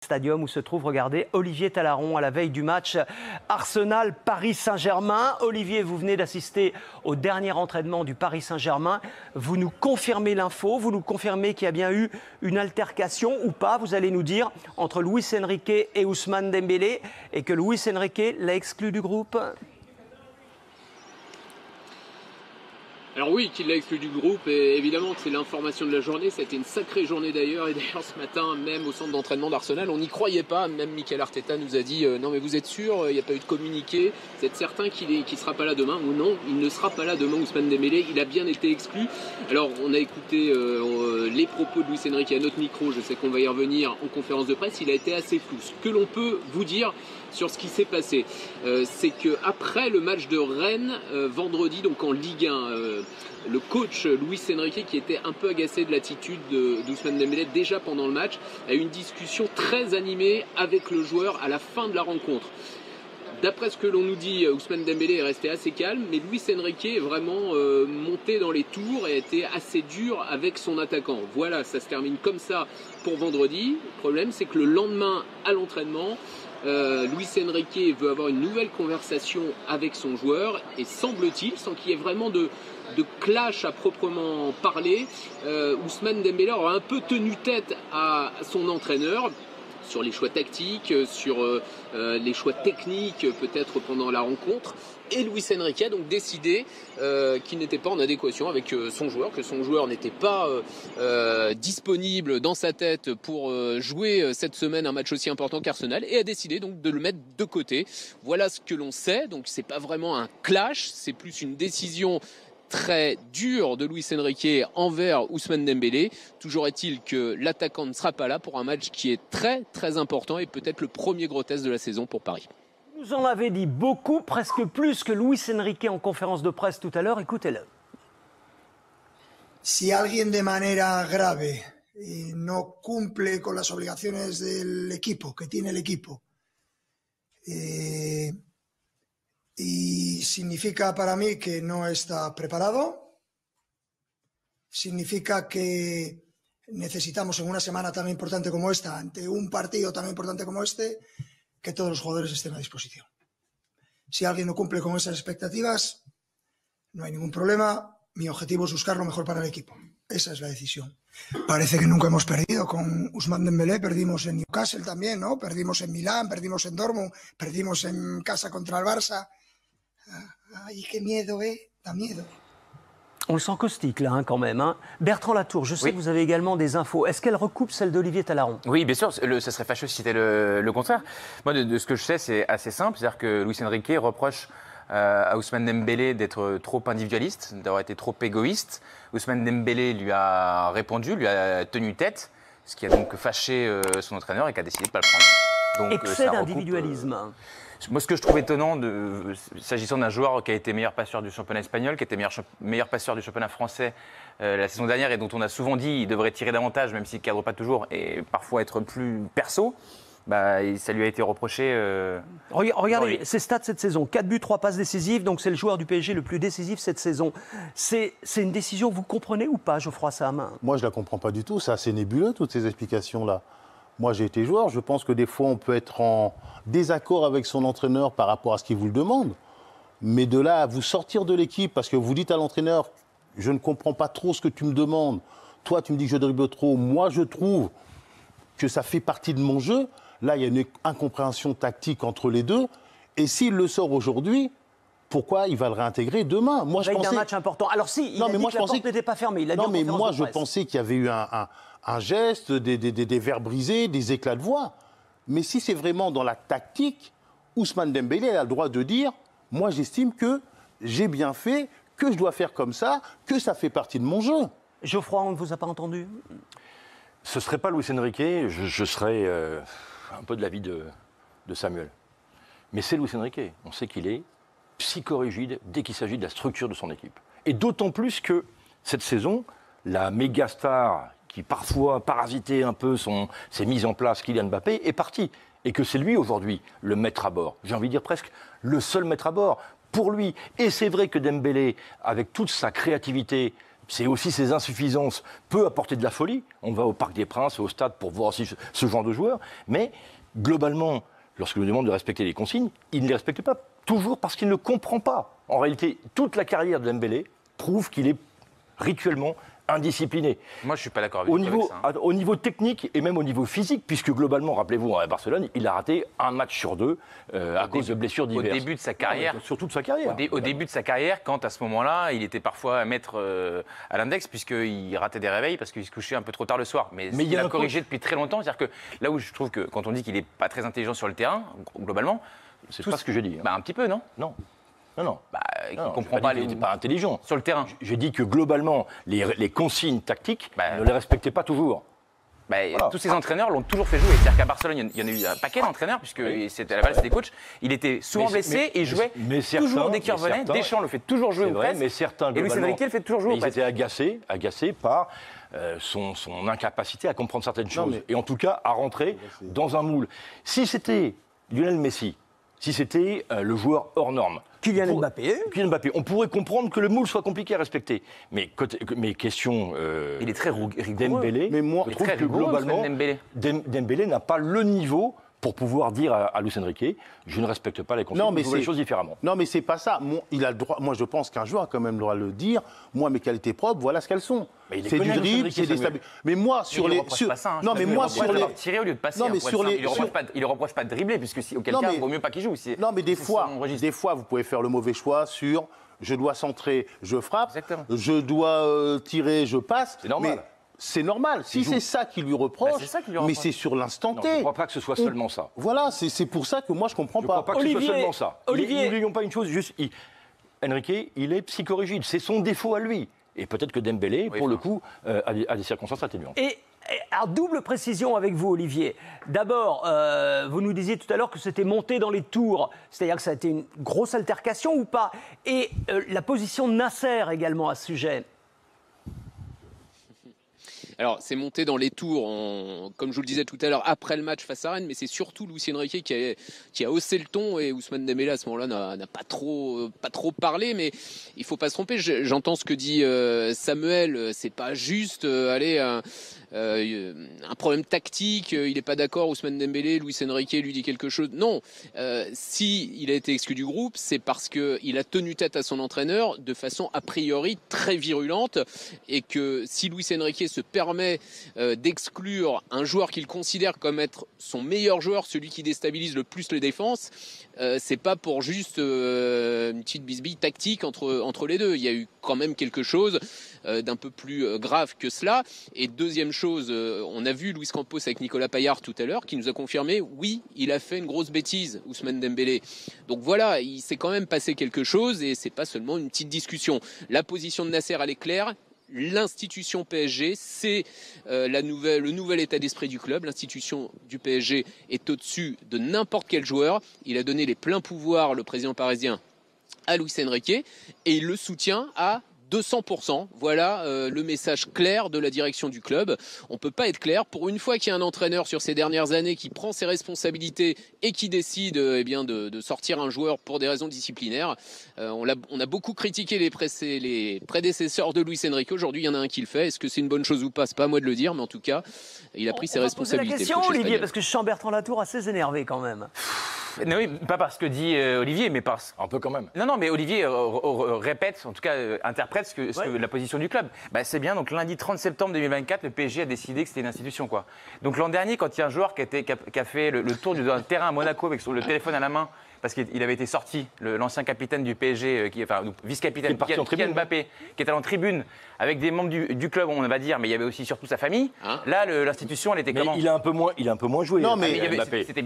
Stadium où se trouve, regardez, Olivier Talaron à la veille du match Arsenal-Paris Saint-Germain. Olivier, vous venez d'assister au dernier entraînement du Paris Saint-Germain. Vous nous confirmez l'info, vous nous confirmez qu'il y a bien eu une altercation ou pas, vous allez nous dire, entre Luis Enrique et Ousmane Dembélé et que Luis Enrique l'a exclu du groupe. Alors oui, qu'il l'a exclu du groupe, et évidemment que c'est l'information de la journée. Ça a été une sacrée journée d'ailleurs, et d'ailleurs ce matin, même au centre d'entraînement d'Arsenal, on n'y croyait pas. Même Mikel Arteta nous a dit non mais vous êtes sûr, il n'y a pas eu de communiqué, vous êtes certain qu'il ne sera pas là demain? Ou non, il ne sera pas là demain, Ousmane Dembélé, il a bien été exclu. Alors on a écouté les propos de Luis Enrique à notre micro, je sais qu'on va y revenir en conférence de presse, il a été assez flou. Ce que l'on peut vous dire sur ce qui s'est passé, c'est qu'après le match de Rennes, vendredi, donc en Ligue 1, le coach Luis Enrique, qui était un peu agacé de l'attitude d'Ousmane Dembélé déjà pendant le match, a eu une discussion très animée avec le joueur à la fin de la rencontre. D'après ce que l'on nous dit, Ousmane Dembélé est resté assez calme, mais Luis Enrique est vraiment monté dans les tours et a été assez dur avec son attaquant. Voilà, ça se termine comme ça pour vendredi. Le problème, c'est que le lendemain, à l'entraînement, Luis Enrique veut avoir une nouvelle conversation avec son joueur, et semble-t-il, sans qu'il y ait vraiment de clash à proprement parler, Ousmane Dembélé aura un peu tenu tête à son entraîneur sur les choix tactiques, sur les choix techniques peut-être pendant la rencontre. Et Luis Enrique a donc décidé qu'il n'était pas en adéquation avec son joueur, que son joueur n'était pas disponible dans sa tête pour jouer cette semaine un match aussi important qu'Arsenal, et a décidé donc de le mettre de côté. Voilà ce que l'on sait. Donc c'est pas vraiment un clash, c'est plus une décision très dur de Luis Enrique envers Ousmane Dembélé. Toujours est-il que l'attaquant ne sera pas là pour un match qui est très très important et peut-être le premier gros test de la saison pour Paris. Vous en avez dit beaucoup, presque plus que Luis Enrique en conférence de presse tout à l'heure. Écoutez-le. Si alguien de manera grave no cumple con las obligaciones del equipo, que tiene el equipo, y significa para mí que no está preparado, significa que necesitamos en una semana tan importante como esta, ante un partido tan importante como este, que todos los jugadores estén a disposición. Si alguien no cumple con esas expectativas, no hay ningún problema. Mi objetivo es buscar lo mejor para el equipo. Esa es la decisión. Parece que nunca hemos perdido con Ousmane Dembélé. Perdimos en Newcastle también, ¿no? Perdimos en Milán, perdimos en Dortmund, perdimos en casa contra el Barça. Ay, qué miedo, Da miedo. On le sent caustique là quand même. Bertrand Latour, je sais que vous avez également des infos. Est-ce qu'elle recoupe celle d'Olivier Talaron? Oui, bien sûr, ça serait fâcheux si c'était le contraire. Moi, de ce que je sais, c'est assez simple. C'est-à-dire que Luis Enrique reproche à Ousmane Dembélé d'être trop individualiste, d'avoir été trop égoïste. Ousmane Dembélé lui a répondu, lui a tenu tête, ce qui a donc fâché son entraîneur et qui a décidé de ne pas le prendre. Donc, excès d'individualisme. Moi, ce que je trouve étonnant, s'agissant d'un joueur qui a été meilleur passeur du championnat espagnol, qui était meilleur passeur du championnat français la saison dernière, et dont on a souvent dit qu'il devrait tirer davantage, même s'il ne cadre pas toujours, et parfois être plus perso, ça lui a été reproché. Regardez ses stats cette saison. 4 buts, 3 passes décisives, donc c'est le joueur du PSG le plus décisif cette saison. C'est une décision, vous comprenez ou pas, Geoffroy Sam? Moi, je ne la comprends pas du tout. C'est assez nébuleux, toutes ces explications-là. Moi, j'ai été joueur. Je pense que des fois, on peut être en désaccord avec son entraîneur par rapport à ce qu'il vous le demande. Mais de là à vous sortir de l'équipe parce que vous dites à l'entraîneur « Je ne comprends pas trop ce que tu me demandes. Toi, tu me dis que je dribble trop. Moi, je trouve que ça fait partie de mon jeu. » Là, il y a une incompréhension tactique entre les deux. Et s'il le sort aujourd'hui, pourquoi il va le réintégrer demain? Moi, je pensais... un match important. Alors si, il a dit que la porte n'était pas fermée. Non, mais moi, je pensais qu'il y avait eu un geste, des verres brisés, des éclats de voix. Mais si c'est vraiment dans la tactique, Ousmane Dembélé a le droit de dire « Moi, j'estime que j'ai bien fait, que je dois faire comme ça, que ça fait partie de mon jeu. » Geoffroy, on ne vous a pas entendu? Ce ne serait pas Luis Enrique, je serais un peu de l'avis de Samuel. Mais c'est Luis Enrique. On sait qu'il est psychorigide dès qu'il s'agit de la structure de son équipe. Et d'autant plus que cette saison, la méga star qui parfois parasitait un peu ses mises en place, Kylian Mbappé, est parti. Et que c'est lui aujourd'hui le maître à bord. J'ai envie de dire presque le seul maître à bord pour lui. Et c'est vrai que Dembélé, avec toute sa créativité, c'est aussi ses insuffisances, peut apporter de la folie. On va au Parc des Princes, au stade pour voir aussi ce genre de joueurs. Mais globalement, lorsque nous demande de respecter les consignes, il ne les respecte pas. Toujours parce qu'il ne comprend pas. En réalité, toute la carrière de Dembélé prouve qu'il est rituellement indiscipliné. Moi, je ne suis pas d'accord avec ça. Au niveau technique et même au niveau physique, puisque globalement, rappelez-vous, à Barcelone, il a raté un match sur deux à cause de blessures diverses. Au début de sa carrière. Surtout de sa carrière. Au début de sa carrière, quand à ce moment-là, il était parfois à mettre à l'index, puisqu'il ratait des réveils parce qu'il se couchait un peu trop tard le soir. Mais il a corrigé depuis très longtemps. C'est-à-dire que là où je trouve que quand on dit qu'il n'est pas très intelligent sur le terrain, globalement. C'est pas ce que j'ai dit. Un petit peu, non ? Non. Il ne comprend pas. Il n'était pas intelligent. Sur le terrain. J'ai dit que globalement, les consignes tactiques ne les respectaient pas toujours. Voilà. Tous ces entraîneurs l'ont toujours fait jouer. C'est-à-dire qu'à Barcelone, il y en a eu un paquet d'entraîneurs, puisque c'était à la base c'était coach. Il était souvent blessé et il jouait toujours dès qu'il revenait. Deschamps le fait toujours jouer ou presque. Mais certains, et Luis Enrique le fait toujours jouer. Ils étaient agacés par son incapacité à comprendre certaines choses. Et en tout cas, à rentrer dans un moule. Si c'était Lionel Messi, si c'était le joueur hors norme, Kylian Mbappé, on pourrait comprendre que le moule soit compliqué à respecter. Mais question il est très rigoureux. Dembélé, je trouve que globalement, Dembélé n'a pas le niveau pour pouvoir dire à Luis Enrique, je ne respecte pas les consignes, je vois les choses différemment. Non, mais c'est pas ça. Il a le droit. Moi, je pense qu'un joueur a quand même le droit de le dire. Moi, mes qualités propres, voilà ce qu'elles sont. C'est du dribble, c'est des stabilités. Mais moi, sur les. Non, mais moi, sur les. Tirer au lieu de passer. Non, mais sur les. Il ne reproche pas de dribbler, puisque auquel cas, il vaut mieux pas qu'il joue. Non, mais des fois, vous pouvez faire le mauvais choix sur. Je dois centrer, je frappe. Exactement. Je dois tirer, je passe. C'est normal. C'est normal. Si c'est ça qu'il lui reproche, mais c'est sur l'instant T. Je ne crois pas que ce soit seulement ça. Voilà, c'est pour ça que moi je ne comprends pas. Je ne crois pas que ce soit seulement ça. N'oublions pas une chose, Enrique, il est psychorigide. C'est son défaut à lui. Et peut-être que Dembélé, pour le coup, a des circonstances atténuantes. Et alors, double précision avec vous, Olivier. D'abord, vous nous disiez tout à l'heure que c'était monté dans les tours. C'est-à-dire que ça a été une grosse altercation ou pas? Et la position de Nasser également à ce sujet. Alors, c'est monté dans les tours, comme je vous le disais tout à l'heure, après le match face à Rennes, mais c'est surtout Luis Enrique qui a haussé le ton, et Ousmane Dembélé à ce moment-là n'a pas trop parlé, mais il faut pas se tromper. J'entends ce que dit Samuel, c'est pas juste un problème tactique, il n'est pas d'accord, Ousmane Dembélé, Luis Enrique lui dit quelque chose. Non, si il a été exclu du groupe, c'est parce qu'il a tenu tête à son entraîneur de façon a priori très virulente, et que si Luis Enrique se permet d'exclure un joueur qu'il considère comme être son meilleur joueur, celui qui déstabilise le plus les défenses, c'est pas pour juste une petite bisbille tactique entre les deux. Il y a eu quand même quelque chose d'un peu plus grave que cela. Et deuxième chose, on a vu Luis Campos avec Nicolas Payard tout à l'heure qui nous a confirmé, oui, il a fait une grosse bêtise, Ousmane Dembélé. Donc voilà, il s'est quand même passé quelque chose, et c'est pas seulement une petite discussion. La position de Nasser, elle est claire. L'institution PSG, c'est le nouvel état d'esprit du club. L'institution du PSG est au-dessus de n'importe quel joueur. Il a donné les pleins pouvoirs, le président parisien, à Luis Enrique, et il le soutient à 200%. Voilà le message clair de la direction du club. On ne peut pas être clair. Pour une fois qu'il y a un entraîneur sur ces dernières années qui prend ses responsabilités et qui décide de sortir un joueur pour des raisons disciplinaires, on a beaucoup critiqué les prédécesseurs de Luis Enrique. Aujourd'hui, il y en a un qui le fait. Est-ce que c'est une bonne chose ou pas? C'est pas à moi de le dire, mais en tout cas, il a pris ses responsabilités. On va poser la question, Olivier, parce que je sens Bertrand Latour assez énervé quand même. Non, oui, pas parce que dit Olivier, mais parce... Un peu quand même. Non, mais Olivier répète, en tout cas interprète ce que la position du club. C'est bien, donc lundi 30 septembre 2024, le PSG a décidé que c'était une institution, quoi. Donc l'an dernier, quand il y a un joueur qui a fait le tour d'un terrain à Monaco avec le téléphone à la main, parce qu'il avait été sorti, l'ancien capitaine du PSG, vice-capitaine, Kylian Mbappé, qui est allé en tribune avec des membres du club, on va dire, mais il y avait aussi surtout sa famille. Là, l'institution, elle était comment? Il a un peu moins joué. Non, mais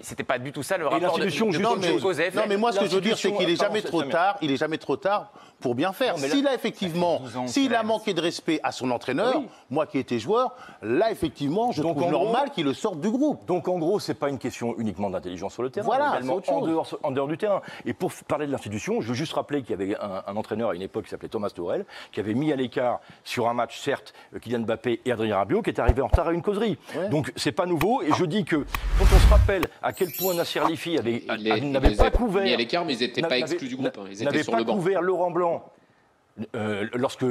c'était pas du tout ça le rapport de Joseph. Non, mais moi, ce que je veux dire, c'est qu'il n'est jamais trop tard. Il est jamais trop tard pour bien faire. S'il a effectivement, s'il a manqué de respect à son entraîneur, moi qui étais joueur, là, effectivement, je trouve normal qu'il le sorte du groupe. Donc, en gros, c'est pas une question uniquement d'intelligence sur le terrain, voilà, également en dehors du terrain. Et pour parler de l'institution, je veux juste rappeler qu'il y avait un entraîneur à une époque qui s'appelait Thomas Tuchel, qui avait mis à l'écart sur un match, certes, Kylian Mbappé et Adrien Rabiot, qui est arrivé en retard à une causerie. Ouais. Donc, c'est pas nouveau. Et je dis que quand on se rappelle à quel point Nasser Lifi n'avait pas couvert... mis à l'écart, mais ils n'étaient pas exclus du groupe. Ils étaient sur le banc. N'avait pas couvert Laurent Blanc lorsque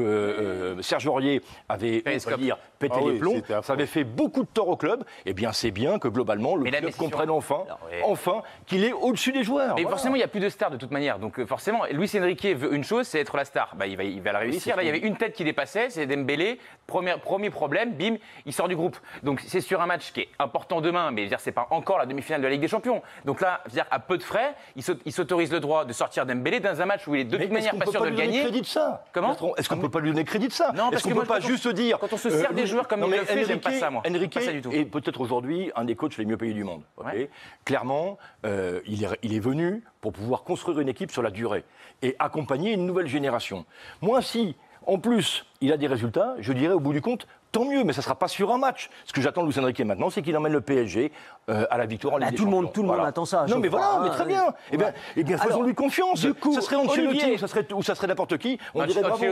Serge Aurier avait on va dire, pété Ah les oui, plombs, c'était affreux. ça avait fait beaucoup de tort au club. Eh bien, c'est bien que globalement, le Mais là, club mais c'est comprenne sûr. enfin, Alors, ouais. enfin qu'il est au-dessus des joueurs. Mais Voilà. forcément, il n'y a plus de stars de toute manière. Donc forcément, Luis Enrique veut une chose, c'est être la star. Bah, il va la réussir. Là, il y avait une tête qui dépassait, c'est Dembélé. Premier problème, bim, il sort du groupe. Donc c'est sur un match qui est important demain, mais je veux dire, c'est pas encore la demi-finale de la Ligue des Champions. Donc là, je veux dire, à peu de frais, il s'autorise le droit de sortir Dembélé dans un match où il est de Mais toute manière est-ce qu'on pas peut sûr pas de lui le donner gagner. crédit de ça Comment Bertrand, est-ce qu'on ne peut pas lui donner crédit de ça? Non, parce Est-ce qu'on que ne moi, peut pas quand on- juste dire quand on se sert des joueurs comme il mais le fait, j'aime pas ça, moi. Enrique Pas ça du tout. est peut-être aujourd'hui un des coachs les mieux payés du monde. ok Ouais. Clairement, il est venu pour pouvoir construire une équipe sur la durée et accompagner une nouvelle génération. Moi, si, en plus, il a des résultats, je dirais au bout du compte, tant mieux, mais ça ne sera pas sur un match. Ce que j'attends de Luis Enrique maintenant, c'est qu'il emmène le PSG à la victoire en Ligue des tout le monde- Champions. tout le monde Voilà. attend ça, Non, mais Geoffroy, voilà, mais hein, très bien. ouais. Eh bien, Alors, faisons-lui confiance. du coup, Ça serait Ancelotti Olivier- ou ça serait n'importe qui. On dirait bravo.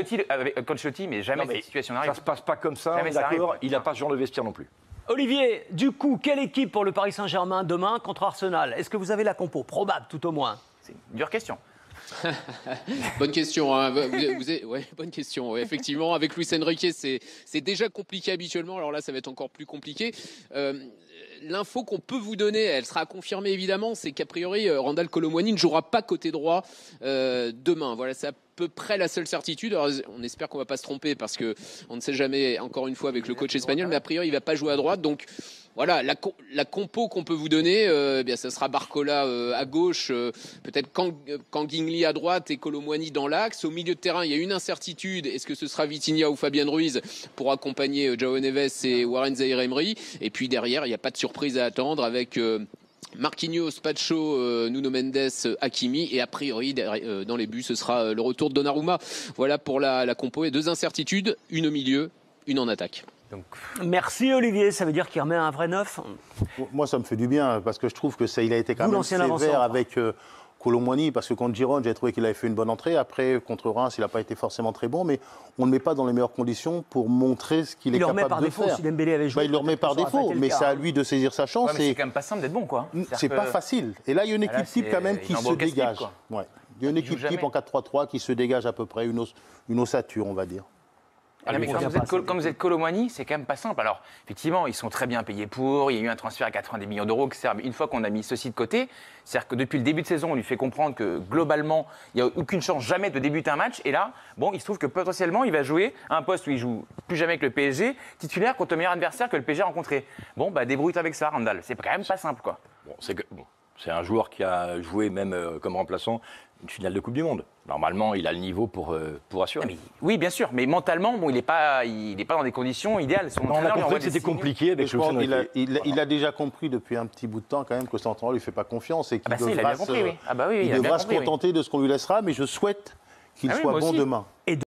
Ancelotti, mais jamais Non, mais cette situation ça n'arrive. se passe pas comme ça, Jamais ça d'accord. arrive. Il n'a pas ce genre de vestiaire non plus. Olivier, du coup, quelle équipe pour le Paris Saint-Germain demain contre Arsenal? Est-ce que vous avez la compo? Probable, tout au moins. C'est une dure question. Bonne question. Hein. Ouais, bonne question. Ouais, effectivement, avec Luis Enrique, c'est déjà compliqué habituellement. Alors là, ça va être encore plus compliqué. L'info qu'on peut vous donner, elle sera confirmée évidemment, c'est qu'a priori, Randal Kolo Muani ne jouera pas côté droit demain. Voilà, c'est à peu près la seule certitude. Alors, on espère qu'on va pas se tromper parce que on ne sait jamais, encore une fois, avec le coach espagnol, mais a priori, il va pas jouer à droite. Donc, voilà, la compo qu'on peut vous donner, eh bien, ça sera Barcola à gauche, peut-être Kangingli à droite et Kolo Muani dans l'axe. Au milieu de terrain, il y a une incertitude. Est-ce que ce sera Vitinha ou Fabien Ruiz pour accompagner João Neves et Warren Zaïre-Emery? Et puis derrière, il n'y a pas de surprise à attendre avec Marquinhos, Pacho, Nuno Mendes, Hakimi. Et a priori, dans les buts, ce sera le retour de Donnarumma. Voilà pour la compo. Et deux incertitudes, une au milieu, une en attaque. Donc, Merci Olivier, ça veut dire qu'il remet un vrai neuf. Moi, ça me fait du bien parce que je trouve que ça, il a été quand Vous, même l'ancien sévère avant-centre. avec Kolo Muani parce que contre Gironde, j'ai trouvé qu'il avait fait une bonne entrée. Après, contre Reims, il n'a pas été forcément très bon, mais on ne le met pas dans les meilleures conditions pour montrer ce qu'il est Il le remet par capable de défaut. faire. Si Dembélé avait joué, Bah, il le remet par ça aurait pas défaut, été le mais cas, c'est à hein. lui de saisir sa chance. ouais, mais c'est et quand même pas simple d'être bon, quoi. c'est pas facile. Et là, il y a une Là, équipe type c'est- quand même il qui se envoie casse-pipe, dégage. quoi. Ouais. Il y a une Il joue équipe type jamais. en 4-3-3 qui se dégage à peu près, une ossature, on va dire. Ah, mais quand vous êtes Kolo Muani, c'est quand même pas simple. Alors, effectivement, ils sont très bien payés pour. Il y a eu un transfert à 90 millions d'euros qui servent une fois qu'on a mis ceci de côté. C'est-à-dire que depuis le début de saison, on lui fait comprendre que globalement, il n'y a aucune chance jamais de débuter un match. Et là, bon, il se trouve que potentiellement, il va jouer à un poste où il joue plus jamais avec le PSG, titulaire contre le meilleur adversaire que le PSG a rencontré. Bon, bah débrouille-toi avec ça, Randall. C'est quand même pas simple, quoi. Bon, c'est un joueur qui a joué même comme remplaçant une finale de Coupe du Monde. Normalement, il a le niveau pour assurer. Ah, mais, oui, bien sûr, mais mentalement, bon, il n'est pas dans des conditions idéales. Son On entraîneur a lui compris envoie que des c'était signaux. compliqué Et avec je Luis pense qu'il a, Enrique. il a déjà compris depuis un petit bout de temps quand même que son entraîneur lui fait pas confiance et qu'il Ah bah ça, il a devra, bien compris, oui. Ah bah oui, il il a bien devra se compris, oui. contenter de ce qu'on lui laissera, mais je souhaite qu'il Ah oui, soit moi bon aussi. demain.